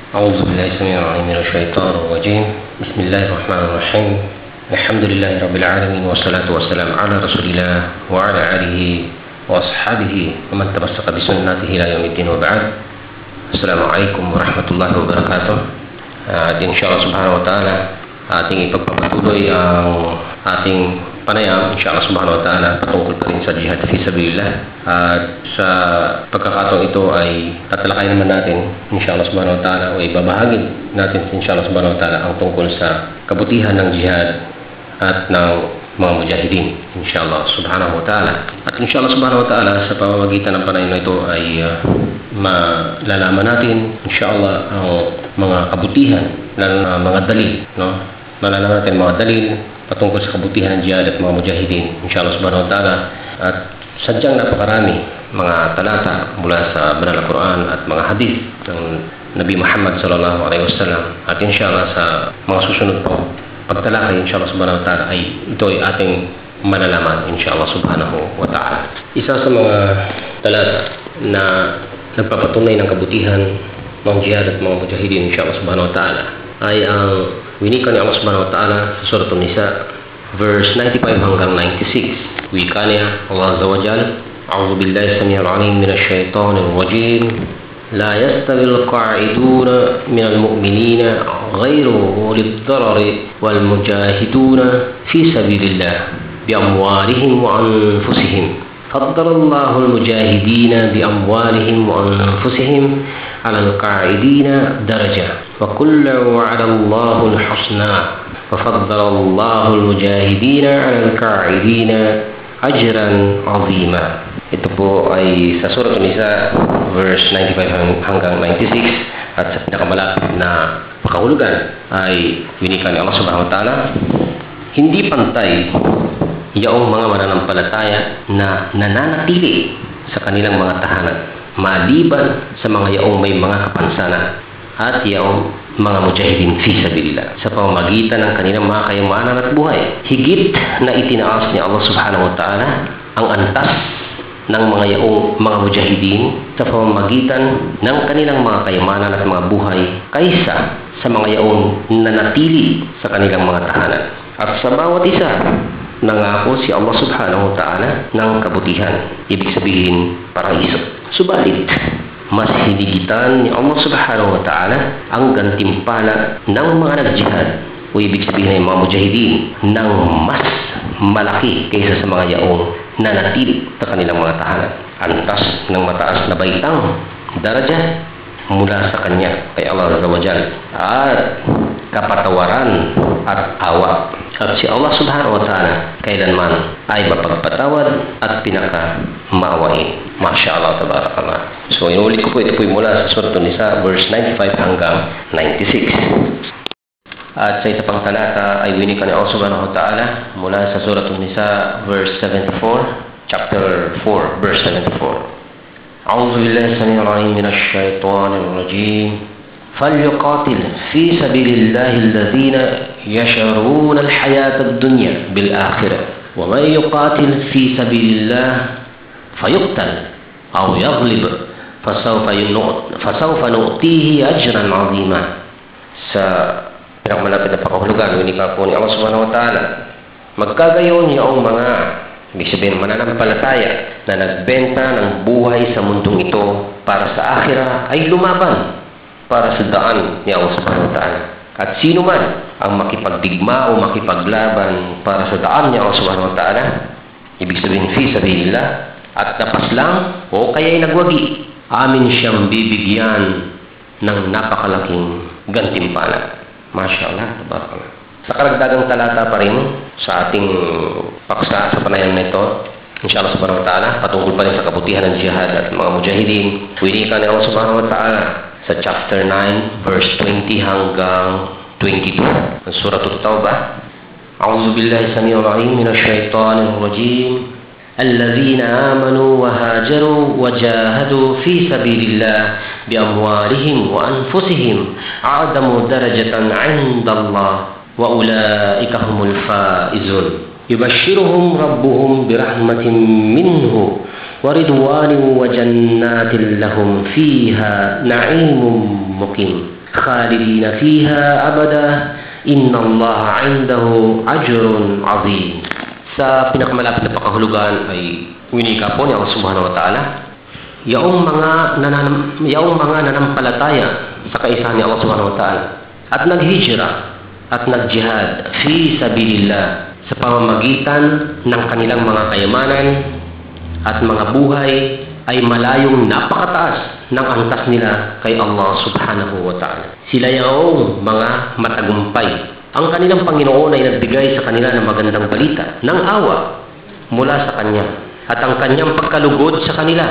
أعوذ بالله السميع العليم من الشيطان الرجيم. بسم الله الرحمن الرحيم. الحمد لله رب العالمين والصلاة والسلام على رسول الله وعلى آله وأصحابه ومن تمسك بسنته إلى يوم الدين وبعد. السلام عليكم ورحمة الله وبركاته. إن شاء الله سبحانه وتعالى ating ipagpapatuloy ang ating panayam, inshallah subhanahu wa ta'ala, patungkol pa rin sa jihad fi sabilillah. At sa pagkakataon ito ay tatalakayin naman natin, inshallah subhanahu wa ta'ala, o ibabahagi natin, inshallah subhanahu wa ta'ala, ang tungkol sa kabutihan ng jihad at ng mga mujahidin, inshallah subhanahu wa ta'ala. At inshallah subhanahu wa ta'ala, sa pamamagitan ng panayam na ito ay malalaman natin, inshallah, ang mga kabutihan ng mga dalil, no? Malalaman natin mga dalil patungkol sa kabutihan ng jihad at mga mujahidin, inshallah subhanahu wa ta'ala. At sadyang napakarami mga talata mula sa Banal na Quran at mga hadith ng Nabi Muhammad sallallahu alaihi wasallam. At inshallah sa mga susunod po pagtalakay, inshallah subhanahu wa ta'ala, ay ito ay ating malalaman, inshallah subhanahu wa ta'ala. Isa sa mga talata na nagpapatunay ng kabutihan ng jihad at mga mujahidin, inshallah subhanahu wa ta'ala, ay ang winika ni Allah subhanahu wa ta'ala sa Surah An-Nisa verse 95 hanggang 96. Wika niya Allah azza wa jalla, A'udhu billahi samiyal alim minash shaitanir rajim. La yastawil qa'iduna minal mu'minina ghayru ulil darari wal mujahiduna fi sabilillah bi amwalihim wa anfusihim. Faddalallahu al-mujahidina bi amwalihim wa anfusihim ala al-qa'idina darajah. وَكُلًّا وَعَدَ اللَّهُ الْحُسْنَى وَفَضَّلَ اللَّهُ الْمُجَاهِدِينَ عَلَى الْقَاعِدِينَ أَجْرًا عَظِيمًا. Ito po ay sa Surah An-Nisa verse 95 hanggang 96. At sa pinakamalapit na pakahulugan ay winika ni Allah subhanahu wa ta'ala, hindi pantay yaong mga mananampalataya na nananatili sa kanilang mga tahanan maliban sa mga yaong may mga kapansanan at yaong mga mujahidin fi sabilillah sa pamamagitan ng kanilang mga kayamanan at buhay. Higit na itinaas ni Allah subhanahu wa ta'ala ang antas ng mga yaong mga mujahidin sa pamamagitan ng kanilang mga kayamanan at mga buhay kaysa sa mga yaong nanatili sa kanilang mga tahanan. At sa bawat isa, nangako si Allah subhanahu wa ta'ala ng kabutihan, ibig sabihin paraiso. Subalit, mas hinigitan ni Allah subhanahu wa ta'ala ang gantimpala ng mga nagjihad, o ibig sabihin ng mga mujahidin, ng mas malaki kaysa sa mga yaong nanatili sa kanilang mga tahanan. Antas ng mataas na baitang daraja mula sa kanya kay Allah azza wa jalla, at kapatawaran at awa. At si Allah subhanahu wa ta'ala kailanman ay mapagpatawad at pinaka-maawain. Masya Allah, tabarakallah. So inulit ko po, ito po mula sa Surah An-Nisa verse 95 hanggang 96. At sa isa pang talata ay winika ni Allah subhanahu wa ta'ala mula sa Surah An-Nisa verse 74, chapter 4 verse 74. أعوذ بالله السميع العليم من الشيطان الرجيم. فليقاتل في سبيل الله الذين يشرون الحياة الدنيا بالآخرة ومن يقاتل في سبيل الله فيقتل أو يغلب فسوف نؤتيه أجرا عظيما. Sa pinakamalapit na pakahulugan, winika po ni Allah subhanahu wa ta'ala, magkagayon yaong mga ibig sabihin mananampalataya na nagbenta ng buhay sa mundong ito para sa akhirah ay lumaban para sa daan ni Allah subhanahu wa ta'ala. At sino man ang makipagdigma o makipaglaban para sa daan ni Allah subhanahu wa ta'ala, ibig sabihin fi sabilillah, at napaslang o kaya'y nagwagi, amin siyang bibigyan ng napakalaking gantimpala. Masya Allah, tabarakallah. Sa karagdagang talata pa rin sa ating paksa sa panayam na ito, inshallah subhanahu wa ta'ala, patungkol pa rin sa kabutihan ng jihad at mga mujahidin, winika ni Allah subhanahu wa ta'ala sa chapter 9 verse 20 hanggang 22 ng Surah At-Tawbah. A'udhu billahi samiyal alim minash shaitanir rajim. الذين آمنوا وهاجروا وجاهدوا في سبيل الله بأموالهم وأنفسهم أعظم درجة عند الله وأولئك هم الفائزون. يبشرهم ربهم برحمة منه ورضوان وجنات لهم فيها نعيم muqim khalidina fiha abada innallaha 'indahu ajrun 'azim. Sa pinakamalapit na pakahulugan ay winika po ni Allah Subhanahu wa Ta'ala, yaong mga nanampalataya sa kaisahan ni Allah Subhanahu wa Ta'ala at naghijra at nagjihad fi sabilillah sa pamamagitan ng kanilang mga kayamanan at mga buhay ay malayong napakataas ng antas nila kay Allah Subhanahu wa Ta'ala. Sila yaong mga matagumpay. Ang kanilang Panginoon ay nagbigay sa kanila ng magandang balita, ng awa mula sa Kanya, at ang Kanyang pagkalugod sa kanila,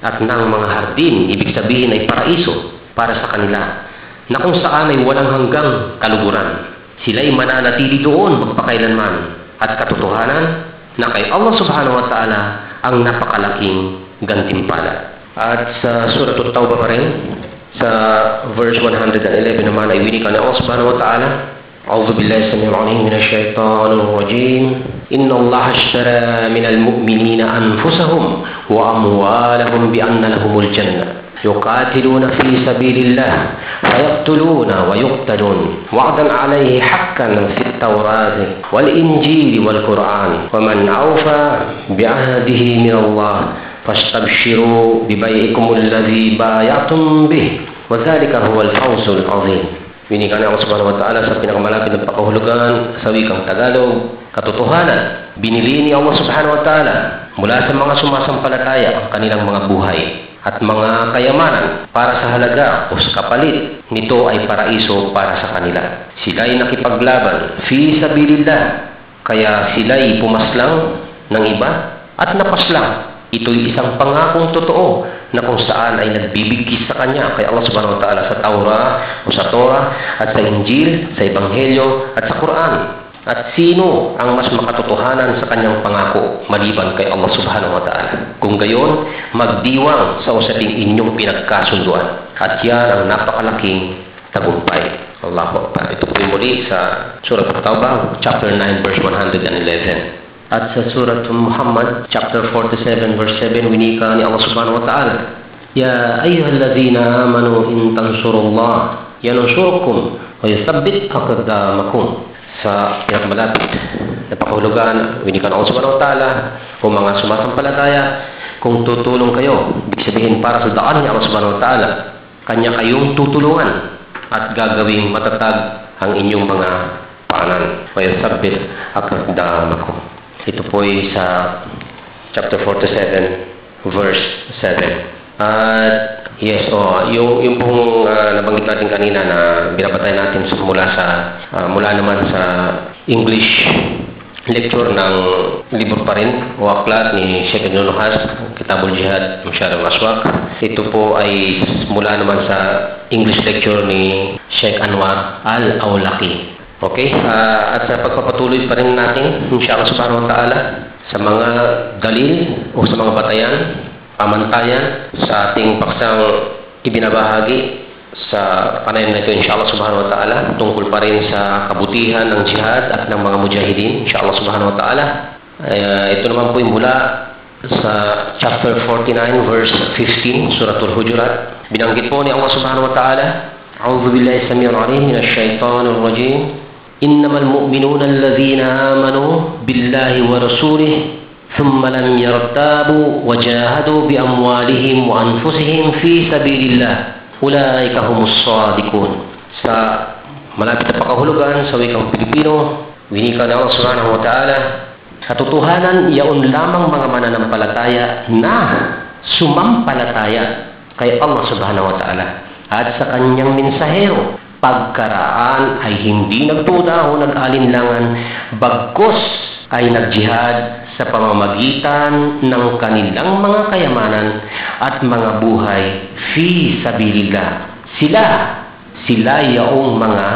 at ng mga hardin, ibig sabihin ay paraiso para sa kanila, na kung saan ay walang hanggang kaluguran. Sila'y mananatili doon magpakailanman, at katotohanan na kay Allah Subhanahu wa Ta'ala ang napakalaking gantimpala. At sa Surah At-Tawbah pa rin, sa verse 111 naman ay winika ni Allah Subhanahu wa Ta'ala, A'udhu billahi samil alim minash shaitanir rajim. Inna Allah ashtara minal mu'minina anfusahum wa amwalahum bi anna lahumul jannah. Yuqatiluna fi sabilillah fayaqtuluna wa yuqtalun wa'dan 'alayhi haqqan fit tawrati wal injili wal qur'an wa man awfa bi 'ahdihi min Allah fastabshiru bi bai'ikum alladhi bay'atum bih wa dhalika huwal fawzul 'azim. Winika ni Allah Subhanahu wa Ta'ala sa pinakamalapit na pakahulugan sa wikang Tagalog, katotohanan, binili ni Allah Subhanahu wa Ta'ala mula sa mga sumasampalataya ang kanilang mga buhay at mga kayamanan para sa halaga o sa kapalit nito ay paraiso para sa kanila. Sila'y nakipaglaban fi sabilillah, kaya sila'y pumaslang ng iba at napaslang. Ito'y isang pangakong totoo na kung saan ay nagbibigkis sa Kanya kay Allah Subhanahu wa Ta'ala sa Torah at sa Injil, sa Ebanghelyo at sa Quran. At sino ang mas makatotohanan sa Kanyang pangako maliban kay Allah Subhanahu wa Ta'ala? Kung gayon, magdiwang sa usaping inyong pinagkasunduan. At yan ang napakalaking tagumpay. Allahu Akbar. Ito po muli sa Surah At-Tawbah, chapter 9, verse 111. At sa Surah Muhammad, chapter 47, verse 7, winika ni Allah Subhanahu wa Ta'ala, Ya ayyuhallazina amanu in tansurullah yansurkum wa yuthabbit aqdamakum. Sa pinakamalapit na pakahulugan, winika ni Allah Subhanahu wa Ta'ala, kung mga sumasampalataya, kung tutulong kayo, ibig sabihin para sa daan ni Allah Subhanahu wa Ta'ala, Kanya kayong tutulungan at gagawing matatag ang inyong mga paanan. Wa yuthabbit aqdamakum. Ito po ay sa chapter 47, verse 7. At yes, yung pong nabanggit natin kanina na binabantay natin mula naman sa English lecture ng libro pa rin o aklat ni Sheikh Ibn Nuhas, Kitabul Jihad, Mashar al-Aswaq. Ito po ay mula naman sa English lecture ni Sheikh Anwar al-Awlaki. Okay? At sa pagpapatuloy pa rin natin, inshallah Subhanahu wa Ta'ala, sa mga dalil o sa mga batayan, pamantayan sa ating paksang ibinabahagi sa panayam na ito, inshallah Subhanahu wa Ta'ala, tungkol pa rin sa kabutihan ng jihad at ng mga mujahidin, inshallah Subhanahu wa Ta'ala. Ito naman po yung mula sa chapter 49, verse 15, Suratul Hujurat. Binanggit po ni Allah Subhanahu wa Ta'ala, A'udhu billahi samir alim minash shaitanir rajim. إنما المؤمنون الذين آمنوا بالله ورسوله ثم لم يرتابوا وجاهدوا بأموالهم وأنفسهم في سبيل الله أولئك هم الصادقون. Sa malapit na pakahulugan sa wikang Pilipino, winika ng Allah Subhanahu wa Ta'ala, katotohanan yaon lamang mga mananampalataya na sumampalataya kay Allah Subhanahu wa Ta'ala at sa Kanyang mensahero. Pagkaraan ay hindi nagduda o nag-alinlangan, bagkus ay nagjihad sa pamamagitan ng kanilang mga kayamanan at mga buhay fi sabilillah. Sila yaong mga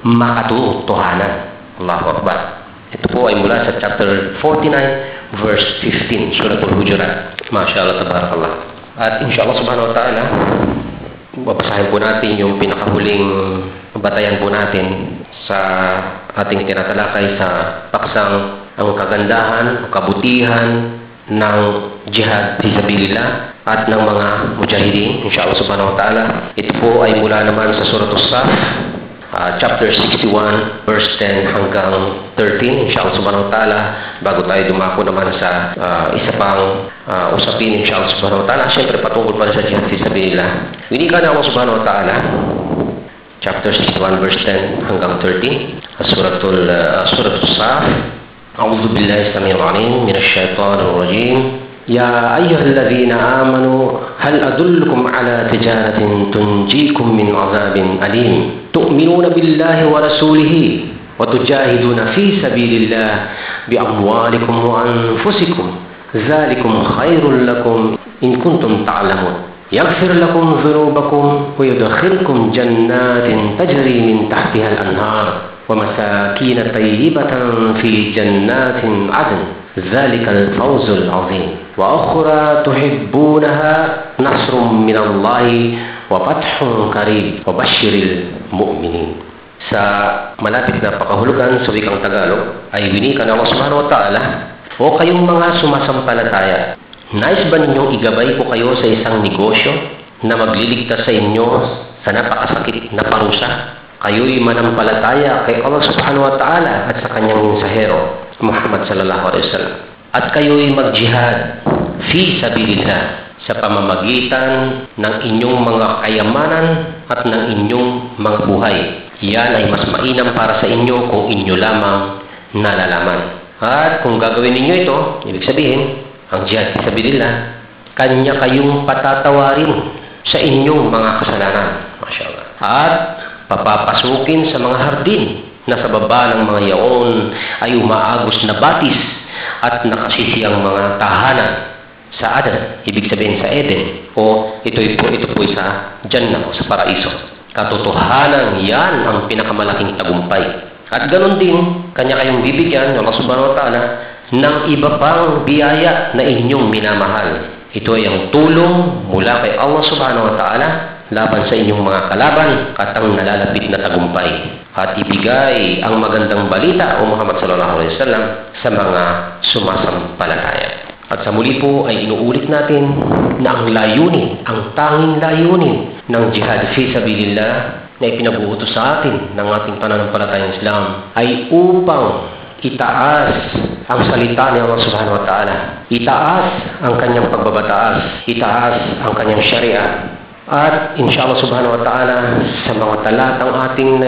makatotohanan. Allahu Akbar. Ito po ay mula sa chapter 49, verse 15, Suratul Hujurat. MashaAllah, tabarakallah. At inshallah Subhanahu wa Ta'ala, babasahin po natin yung pinakahuling batayan po natin sa ating tinatalakay sa paksang ang kagandahan o kabutihan ng jihad fisabilillah at ng mga mujahidin, inshallah subhanahu wa ta'ala. Ito po ay mula naman sa Surah As-Saff, chapter 61, verse 10 hanggang 13, inshallah subhanahu wa ta'ala. Bago tayo dumako naman sa isa pang usapin, inshallah subhanahu wa ta'ala, siyempre patungkol pa sa jihad fisabilillah. Winika na Allah subhanahu wa ta'ala, chapter 61, verse 10 hanggang 13, Surah As-Saff. A'udzu billahi samil alim minash shaitanir rajim. Ya ayyuhalladzina amanu hal adullukum ala tijaratin tunjikum min 'adzabin alim. تؤمنون بالله ورسوله وتجاهدون في سبيل الله بأموالكم وأنفسكم ذلكم خير لكم إن كنتم تعلمون يغفر لكم ذنوبكم ويدخلكم جنات تجري من تحتها الأنهار ومساكين طيبة في جنات عدن ذلك الفوز العظيم وأخرى تحبونها نصر من الله وفتح قريب وبشر المؤمنين. Sa malapit na pakahulugan sa wikang Tagalog ay winika ng Allah subhanahu wa ta'ala, o kayong mga sumasampalataya, nais ba ninyong igabay ko kayo sa isang negosyo na magliligtas sa inyo sa napakasakit na parusa? Kayo'y manampalataya kay Allah subhanahu wa ta'ala at sa kanyang mensahero Muhammad sallallahu alaihi wasallam, at kayo'y mag-jihad fi sabilillah sa pamamagitan ng inyong mga kayamanan at ng inyong mga buhay. Yan ay mas mainam para sa inyo kung inyo lamang nalalaman. At kung gagawin ninyo ito, ibig sabihin, ang jihad fisabilillah, kanya kayong patatawarin sa inyong mga kasalanan. Masyaallah. At papapasukin sa mga hardin na sa baba ng mga yaon ay umaagos na batis at nakasisiyang mga tahanan sa Adan, ibig sabihin sa Eden, o ito po sa Jannah o sa Paraiso. Katotohanan, yan ang pinakamalaking tagumpay. At ganoon din, kanya kayong bibigyan ng Allah subhanahu wa ta'ala ng iba pang biyaya na inyong minamahal. Ito ay ang tulong mula kay Allah subhanahu wa ta'ala laban sa inyong mga kalaban at ang nalalapit na tagumpay. At ibigay ang magandang balita o Muhammad sallallahu alaihi wasallam sa mga sumasampalataya. At sa muli po ay inuulit natin na ang layunin, ang tanging layunin ng jihad fi sabilillah na ipinabuutos sa atin ng ating pananampalatayang Islam ay upang itaas ang salita ni Allah subhanahu wa ta'ala, itaas ang kanyang pagbabataas, itaas ang kanyang syariah. At inshallah subhanahu wa ta'ala sa mga talatang ating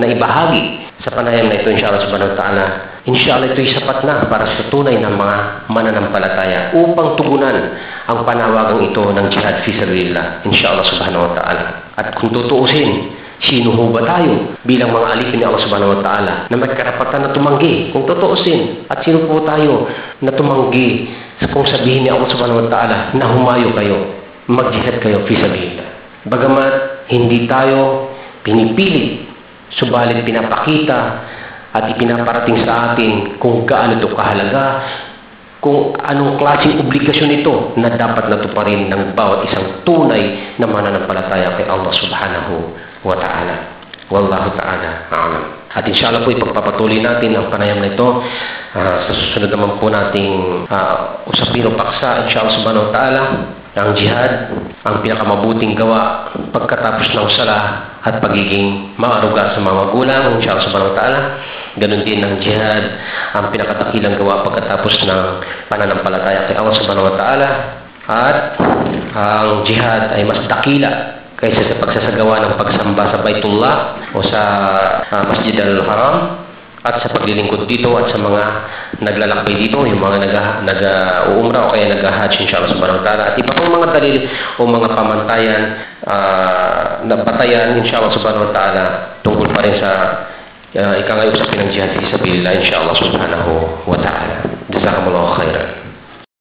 naibahagi sa panayam na ito, inshallah subhanahu wa ta'ala, inshallah ito'y sapat na para sa tunay ng mga mananampalataya upang tugunan ang panawagang ito ng jihad fisabilillah, inshallah subhanahu wa ta'ala. At kung tutuusin, sino ho ba tayo bilang mga alipin ni Allah subhanahu wa ta'ala na may karapatan na tumanggi? Kung tutuusin, at sino po tayo na tumanggi kung sabihin ni Allah subhanahu wa ta'ala na humayo kayo, mag-jihad kayo fisabilillah? Bagamat hindi tayo pinipilit, subalit pinapakita at ipinaparating sa atin kung gaano ito kahalaga, kung anong klaseng obligasyon ito na dapat natuparin ng bawat isang tunay na mananampalataya kay Allah subhanahu wa ta'ala. Wallahu ta'ala a'lam. At inshallah po ipagpapatuloy natin ang panayam na ito sa susunod naman po nating usapin o paksa, inshallah subhanahu wa ta'ala. Ang jihad, ang pinakamabuting gawa pagkatapos ng sala at pagiging maaruga sa mga magulang, inshallah subhanahu wa ta'ala. Ganun din ang jihad, ang pinakadakilang gawa pagkatapos ng pananampalataya kay Allah subhanahu wa ta'ala. At ang jihad ay mas dakila kaysa sa pagsasagawa ng pagsamba sa Baitullah o sa Masjid al-Haram, at sa paglilingkod dito at sa mga naglalakbay dito, yung mga nag-uumra o kaya nag-hajj, inshallah subhanahu wa ta'ala, at iba pang mga dalil o mga pamantayan na batayan, inshallah subhanahu wa ta'ala, tungkol pa rin sa ikangay usapin ng jihad fisabilillah, inshallah subhanahu wa ta'ala. Jazakumullahu khairan.